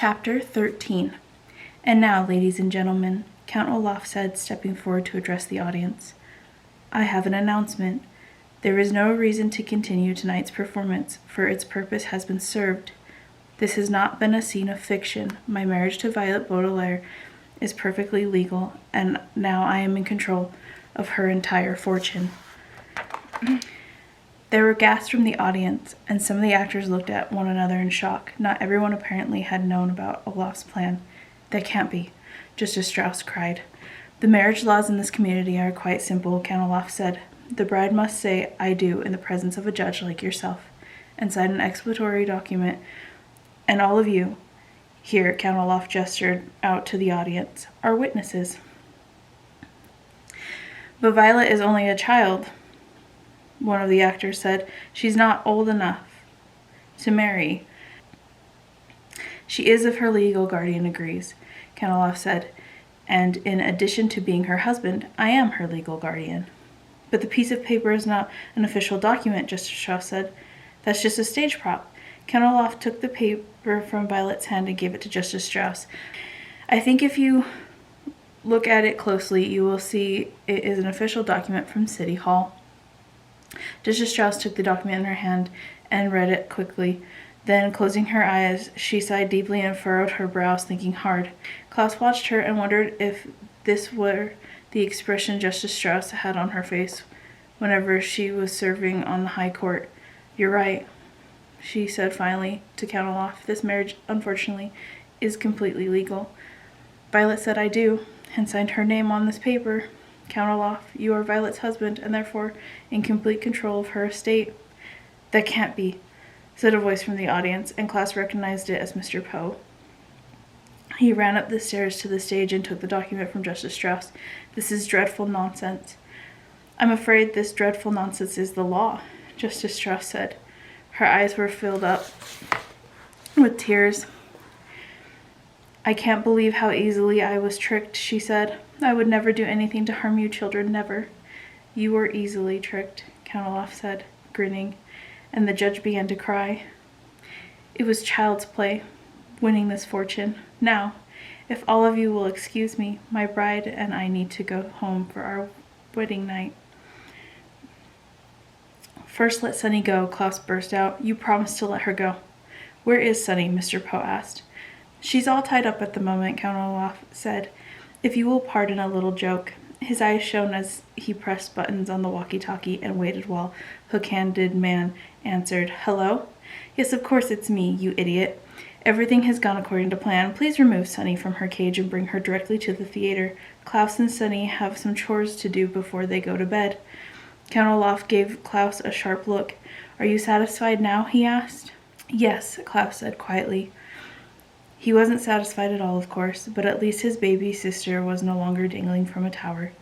Chapter 13. And now, ladies and gentlemen, Count Olaf said, stepping forward to address the audience, I have an announcement. There is no reason to continue tonight's performance, for its purpose has been served. This has not been a scene of fiction. My marriage to Violet Baudelaire is perfectly legal, and now I am in control of her entire fortune. There were gasps from the audience, and some of the actors looked at one another in shock. Not everyone apparently had known about Olaf's plan. That can't be, Justice Strauss cried. The marriage laws in this community are quite simple, Count Olaf said. The bride must say, I do, in the presence of a judge like yourself, and sign an explanatory document. And all of you, here Count Olaf gestured out to the audience, are witnesses. But Violet is only a child, one of the actors said. She's not old enough to marry. She is if her legal guardian agrees, Count Olaf said, and in addition to being her husband, I am her legal guardian. But the piece of paper is not an official document, Justice Strauss said. That's just a stage prop. Count Olaf took the paper from Violet's hand and gave it to Justice Strauss. I think if you look at it closely, you will see it is an official document from City Hall. Justice Strauss took the document in her hand and read it quickly. Then, closing her eyes, she sighed deeply and furrowed her brows, thinking hard. Klaus watched her and wondered if this were the expression Justice Strauss had on her face whenever she was serving on the High Court. You're right, she said finally to Count Olaf. This marriage, unfortunately, is completely legal. Violet said, I do, and signed her name on this paper. Count Olaf, you are Violet's husband, and therefore in complete control of her estate. That can't be, said a voice from the audience, and Klaus recognized it as Mr. Poe. He ran up the stairs to the stage and took the document from Justice Strauss. This is dreadful nonsense. I'm afraid this dreadful nonsense is the law, Justice Strauss said. Her eyes were filled up with tears. I can't believe how easily I was tricked, she said. I would never do anything to harm you children, never. You were easily tricked, Count Olaf said, grinning, and the judge began to cry. It was child's play, winning this fortune. Now, if all of you will excuse me, my bride and I need to go home for our wedding night. First let Sunny go, Klaus burst out. You promised to let her go. Where is Sunny? Mr. Poe asked. She's all tied up at the moment, Count Olaf said. If you will pardon a little joke. His eyes shone as he pressed buttons on the walkie-talkie and waited while hook-handed man answered. Hello? Yes, of course it's me, you idiot. Everything has gone according to plan. Please remove Sunny from her cage and bring her directly to the theater. Klaus and Sunny have some chores to do before they go to bed. Count Olaf gave Klaus a sharp look. Are you satisfied now? He asked. Yes, Klaus said quietly. He wasn't satisfied at all, of course, but at least his baby sister was no longer dangling from a tower.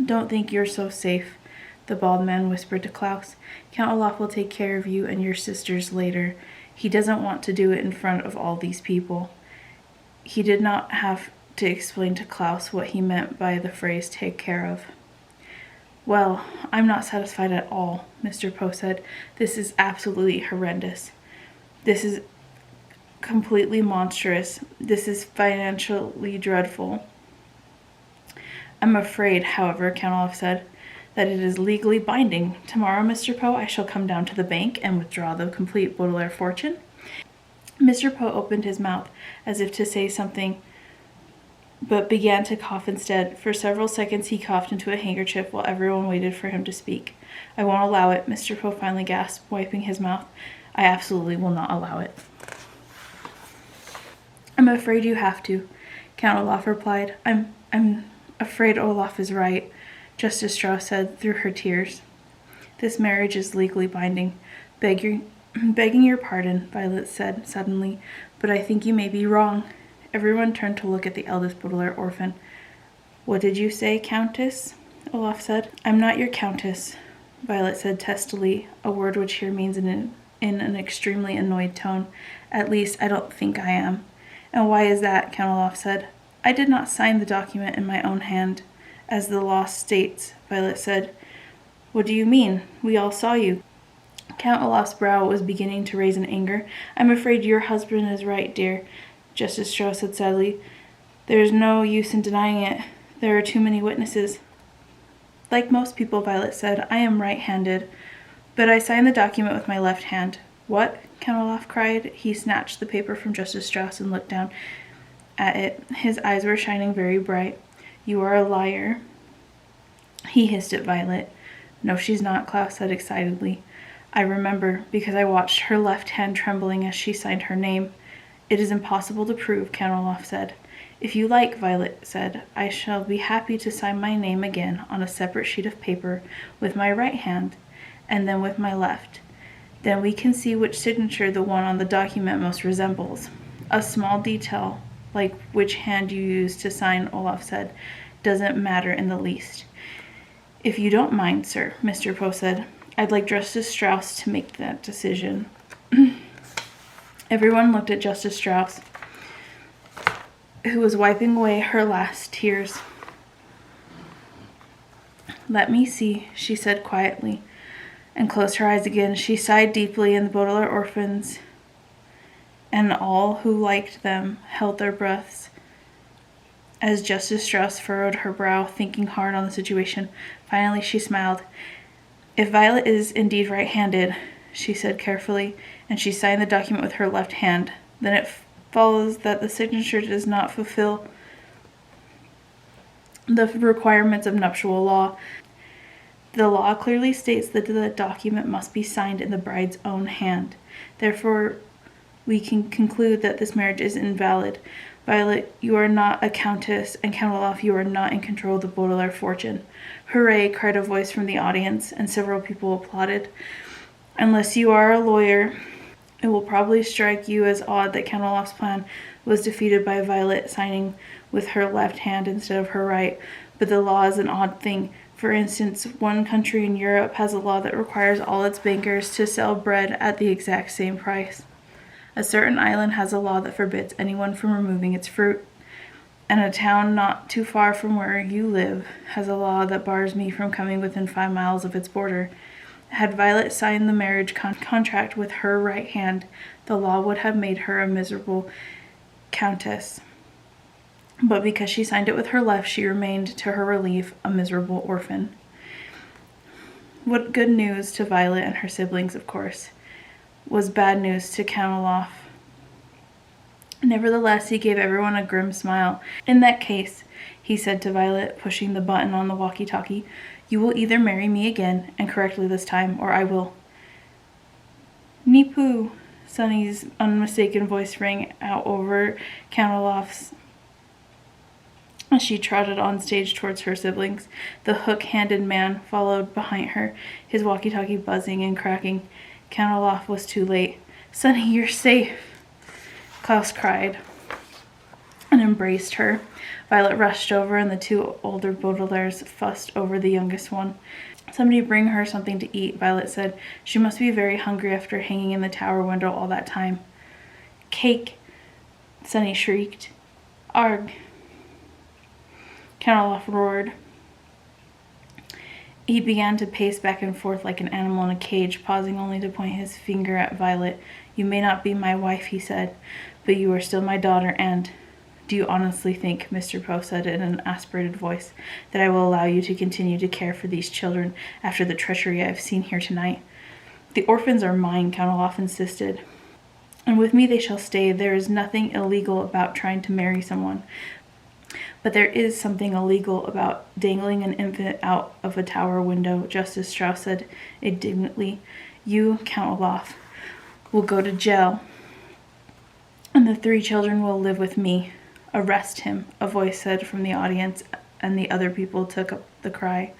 Don't think you're so safe, the bald man whispered to Klaus. Count Olaf will take care of you and your sisters later. He doesn't want to do it in front of all these people. He did not have to explain to Klaus what he meant by the phrase take care of. Well, I'm not satisfied at all, Mr. Poe said. This is absolutely horrendous. This is completely monstrous. This is financially dreadful. I'm afraid, however, Count Olaf said, that it is legally binding. Tomorrow, Mr. Poe, I shall come down to the bank and withdraw the complete Baudelaire fortune. Mr. Poe opened his mouth as if to say something, but began to cough instead. For several seconds he coughed into a handkerchief while everyone waited for him to speak. I won't allow it, Mr. Poe finally gasped, wiping his mouth. I absolutely will not allow it. I'm afraid you have to, Count Olaf replied. I'm afraid Olaf is right, Justice Strauss said through her tears. This marriage is legally binding. Begging your pardon, Violet said suddenly, but I think you may be wrong. Everyone turned to look at the eldest Baudelaire orphan. What did you say, Countess? Olaf said. I'm not your Countess, Violet said testily, a word which here means in an extremely annoyed tone. At least, I don't think I am. And why is that? Count Olaf said. I did not sign the document in my own hand, as the law states, Violet said. What do you mean? We all saw you. Count Olaf's brow was beginning to raise in anger. I'm afraid your husband is right, dear. Justice Strauss said sadly. There is no use in denying it. There are too many witnesses. Like most people, Violet said, I am right-handed, but I signed the document with my left hand. What? Count Olaf cried. He snatched the paper from Justice Strauss and looked down at it. His eyes were shining very bright. You are a liar. He hissed at Violet. No, she's not, Klaus said excitedly. I remember, because I watched her left hand trembling as she signed her name. It is impossible to prove, Count Olaf said. If you like, Violet said, I shall be happy to sign my name again on a separate sheet of paper with my right hand, and then with my left. Then we can see which signature the one on the document most resembles. A small detail, like which hand you use to sign, Olaf said, doesn't matter in the least. If you don't mind, sir, Mr. Poe said, I'd like Justice Strauss to make that decision. Everyone looked at Justice Strauss, who was wiping away her last tears. Let me see, she said quietly, and closed her eyes again. She sighed deeply, and the Baudelaire orphans and all who liked them held their breaths as Justice Strauss furrowed her brow, thinking hard on the situation. Finally, she smiled. If Violet is indeed right-handed, she said carefully, and she signed the document with her left hand, then it follows that the signature does not fulfill the requirements of nuptial law. The law clearly states that the document must be signed in the bride's own hand. Therefore, we can conclude that this marriage is invalid. Violet, you are not a countess, and Count Olaf, you are not in control of the Baudelaire fortune. Hooray, cried a voice from the audience, and several people applauded. Unless you are a lawyer, it will probably strike you as odd that Count Olaf's plan was defeated by Violet signing with her left hand instead of her right, but the law is an odd thing. For instance, one country in Europe has a law that requires all its bankers to sell bread at the exact same price. A certain island has a law that forbids anyone from removing its fruit, and a town not too far from where you live has a law that bars me from coming within 5 miles of its border. Had Violet signed the marriage contract with her right hand, the law would have made her a miserable countess. But because she signed it with her left, she remained, to her relief, a miserable orphan. What good news to Violet and her siblings, of course, was bad news to Count Olaf. Nevertheless, he gave everyone a grim smile. In that case, he said to Violet, pushing the button on the walkie-talkie, you will either marry me again, and correctly this time, or I will. Nipu, Sunny's unmistakable voice rang out over Count Olaf's as she trotted on stage towards her siblings. The hook-handed man followed behind her, his walkie-talkie buzzing and cracking. Count Olaf was too late. Sunny, you're safe, Klaus cried and embraced her. Violet rushed over, and the two older Baudelaires fussed over the youngest one. Somebody bring her something to eat, Violet said. She must be very hungry after hanging in the tower window all that time. Cake, Sunny shrieked. Arg, Count Olaf roared. He began to pace back and forth like an animal in a cage, pausing only to point his finger at Violet. You may not be my wife, he said, but you are still my daughter, and... Do you honestly think, Mr. Poe said in an aspirated voice, that I will allow you to continue to care for these children after the treachery I have seen here tonight? The orphans are mine, Count Olaf insisted, and with me they shall stay. There is nothing illegal about trying to marry someone, but there is something illegal about dangling an infant out of a tower window, Justice Strauss said indignantly. You, Count Olaf, will go to jail, and the 3 children will live with me. Arrest him, a voice said from the audience, and the other people took up the cry.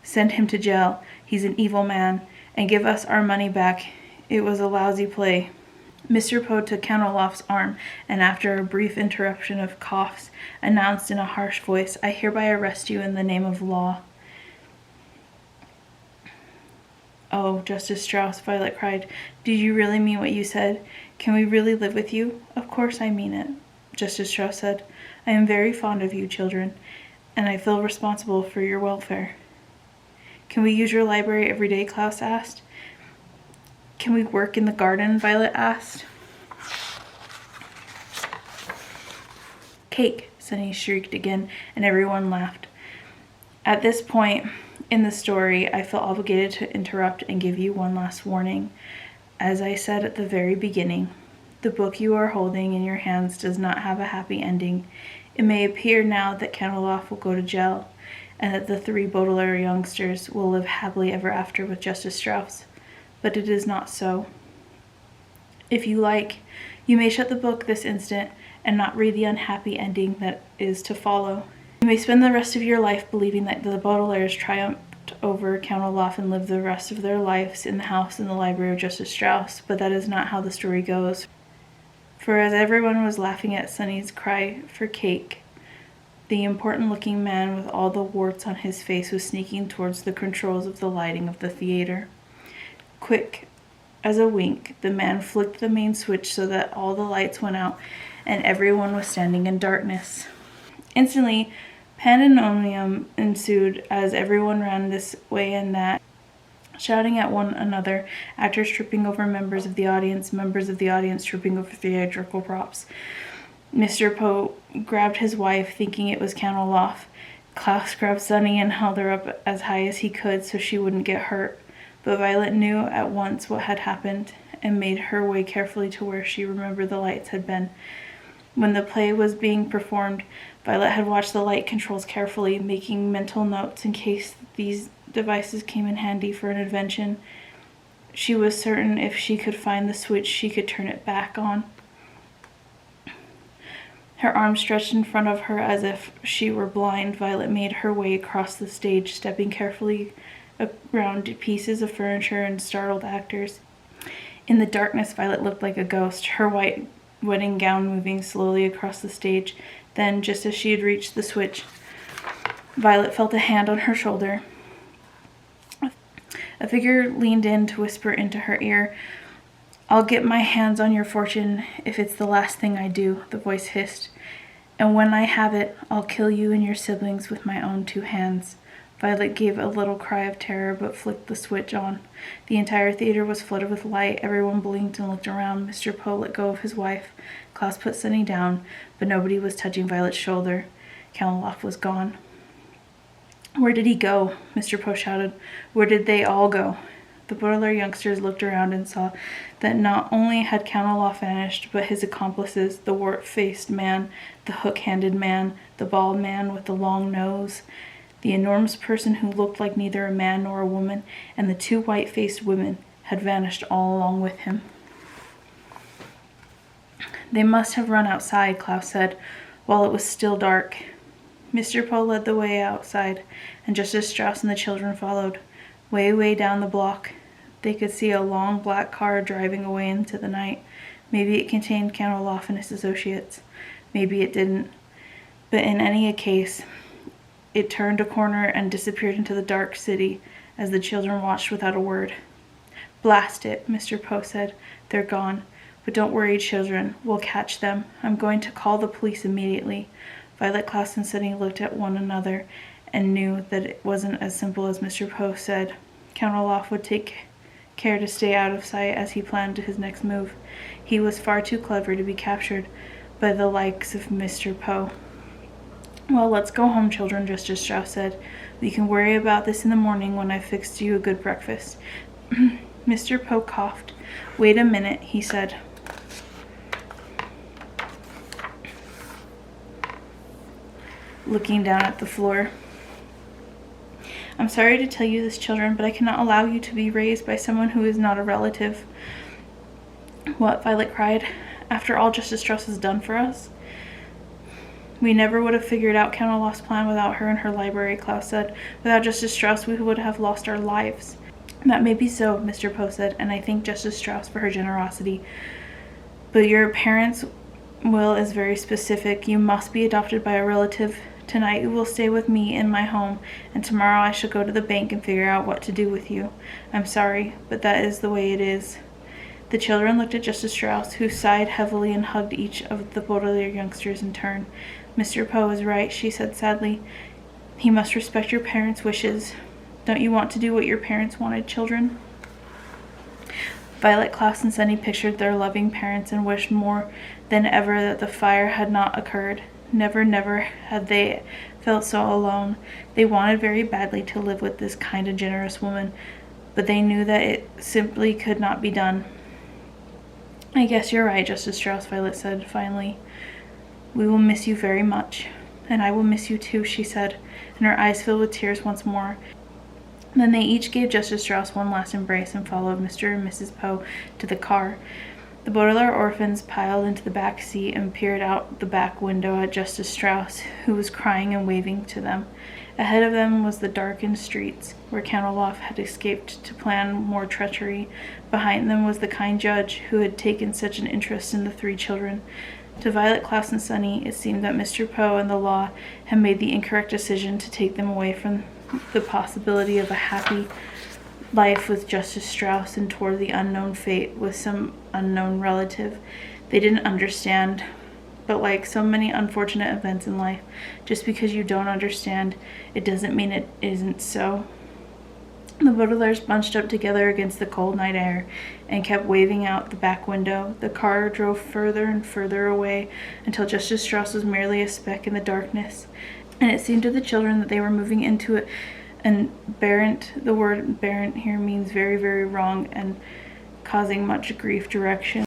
Send him to jail. He's an evil man, and give us our money back. It was a lousy play. Mr. Poe took Count Olaf's arm, and after a brief interruption of coughs, announced in a harsh voice, I hereby arrest you in the name of law. Oh, Justice Strauss, Violet cried. Did you really mean what you said? Can we really live with you? Of course I mean it, Justice Strauss said. I am very fond of you, children, and I feel responsible for your welfare. Can we use your library every day? Klaus asked. Can we work in the garden? Violet asked. Cake, Sunny shrieked again, and everyone laughed. At this point in the story, I feel obligated to interrupt and give you one last warning. As I said at the very beginning, the book you are holding in your hands does not have a happy ending. It may appear now that Count Olaf will go to jail, and that the 3 Baudelaire youngsters will live happily ever after with Justice Strauss, but it is not so. If you like, you may shut the book this instant and not read the unhappy ending that is to follow. You may spend the rest of your life believing that the Baudelaires triumphed over Count Olaf and lived the rest of their lives in the house in the library of Justice Strauss, but that is not how the story goes. For as everyone was laughing at Sunny's cry for cake, the important-looking man with all the warts on his face was sneaking towards the controls of the lighting of the theater. Quick as a wink, the man flicked the main switch so that all the lights went out and everyone was standing in darkness. Instantly, pandemonium ensued as everyone ran this way and that, shouting at one another, actors tripping over members of the audience tripping over theatrical props. Mr. Poe grabbed his wife, thinking it was Count Olaf. Klaus grabbed Sunny and held her up as high as he could so she wouldn't get hurt. But Violet knew at once what had happened and made her way carefully to where she remembered the lights had been. When the play was being performed, Violet had watched the light controls carefully, making mental notes in case these devices came in handy for an invention. She was certain if she could find the switch, she could turn it back on. Her arms stretched in front of her as if she were blind, Violet made her way across the stage, stepping carefully around pieces of furniture and startled actors. In the darkness, Violet looked like a ghost, her white wedding gown moving slowly across the stage. Then, just as she had reached the switch, Violet felt a hand on her shoulder. A figure leaned in to whisper into her ear. "I'll get my hands on your fortune if it's the last thing I do," the voice hissed. "And when I have it, I'll kill you and your siblings with my own 2 hands." Violet gave a little cry of terror but flicked the switch on. The entire theater was flooded with light. Everyone blinked and looked around. Mr. Poe let go of his wife. Klaus put Sunny down, but nobody was touching Violet's shoulder. Count Olaf was gone. "Where did he go?" Mr. Poe shouted. "Where did they all go?" The Baudelaire youngsters looked around and saw that not only had Count Olaf vanished, but his accomplices, the wart-faced man, the hook-handed man, the bald man with the long nose, the enormous person who looked like neither a man nor a woman, and the 2 white-faced women had vanished all along with him. "They must have run outside," Klaus said, while it was still dark. Mr. Poe led the way outside, and Justice Strauss and the children followed. Way down the block, they could see a long black car driving away into the night. Maybe it contained Count Olaf and his associates. Maybe it didn't. But in any case, it turned a corner and disappeared into the dark city as the children watched without a word. "Blast it," Mr. Poe said. "They're gone. But don't worry, children. We'll catch them. I'm going to call the police immediately." Violet, Klaus, and Sunny looked at one another and knew that it wasn't as simple as Mr. Poe said. Count Olaf would take care to stay out of sight as he planned his next move. He was far too clever to be captured by the likes of Mr. Poe. "Well, let's go home, children," Justice Strauss said. "We can worry about this in the morning when I've fixed you a good breakfast." Mr. Poe coughed. "Wait a minute," he said. Looking down at the floor. "I'm sorry to tell you this, children, but I cannot allow you to be raised by someone who is not a relative." "What?" Violet cried. "After all Justice Strauss has done for us?" "We never would have figured out Count Olaf's plan without her in her library," Klaus said. "Without Justice Strauss, we would have lost our lives." "That may be so," Mr. Poe said, "and I thank Justice Strauss for her generosity. But your parents' will is very specific. You must be adopted by a relative. Tonight you will stay with me in my home, and tomorrow I shall go to the bank and figure out what to do with you. I'm sorry, but that is the way it is." The children looked at Justice Strauss, who sighed heavily and hugged each of the Baudelaire youngsters in turn. "Mr. Poe is right," she said sadly. "He must respect your parents' wishes. Don't you want to do what your parents wanted, children?" Violet, Klaus, and Sunny pictured their loving parents and wished more than ever that the fire had not occurred. Never, never had they felt so alone. They wanted very badly to live with this kind and generous woman, but they knew that it simply could not be done. I guess you're right, Justice Strauss, Violet said finally. We will miss you very much. And I will miss you too, she said, and her eyes filled with tears once more. Then they each gave Justice Strauss one last embrace and followed Mr. and Mrs. Poe to the car. The Baudelaire orphans piled into the back seat and peered out the back window at Justice Strauss, who was crying and waving to them. Ahead of them was the darkened streets, where Candleloff had escaped to plan more treachery. Behind them was the kind judge, who had taken such an interest in the three children. To Violet, Klaus, and Sunny, it seemed that Mr. Poe and the law had made the incorrect decision to take them away from the possibility of a happy life with Justice Strauss and toward the unknown fate with some unknown relative. They didn't understand, but like so many unfortunate events in life, just because you don't understand, it doesn't mean it isn't so. The Baudelaires bunched up together against the cold night air and kept waving out the back window. The car drove further and further away until Justice Strauss was merely a speck in the darkness, and it seemed to the children that they were moving into it. And the word aberrant here means very, very wrong and causing much grief direction.